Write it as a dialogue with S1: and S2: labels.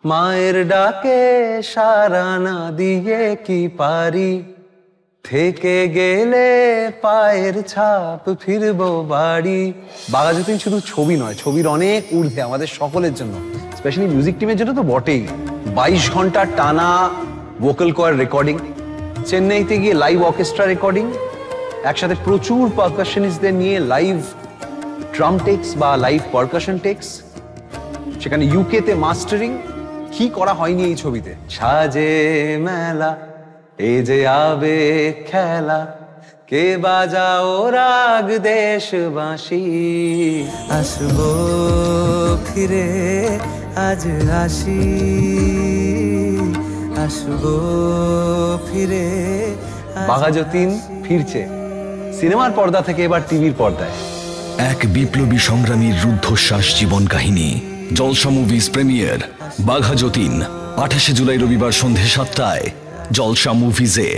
S1: মায়ের ডাকে সাড়া না দিয়ে কি পারি, থেকে গেলে পায়ের ছাপ ফিরবো বাড়ি। বাঘা যতীন শুধু ছবি নয়, ছবির অনেক ঊর্ধ্বে আমাদের সকলের জন্য, স্পেশালি মিউজিক টিমের জন্য তো বটেই। 22 ঘন্টা টানা ভোকাল কয়ার রেকর্ডিং, চেন্নাইতে গিয়ে লাইভ অর্কেস্ট্রা রেকর্ডিং, একসাথে প্রচুর পারকাশনিস্টদের নিয়ে লাইভ ড্রাম টেক্স বা লাইভ পারকাশন টেক্স, সেখানে ইউকেতে মাস্টারিং। কি করা হয়নি এই ছবিতে। সাজে মেলা এই যে আবেগ খেলা, কে বাজাও রাগ দেশবাসী।
S2: আসবো ফিরে আজ আসি, আসবো ফিরে।
S1: বাঘা যতীন ফিরছে সিনেমার পর্দা থেকে এবার টিভির পর্দায়।
S3: এক বিপ্লবী সংগ্রামীর রুদ্ধশ্বাস জীবন কাহিনী। জলসা মুভিজ প্রিমিয়ার বাঘা যতীন 28 জুলাই রবিবার সন্ধে 7টায় জলসা মুভিজে।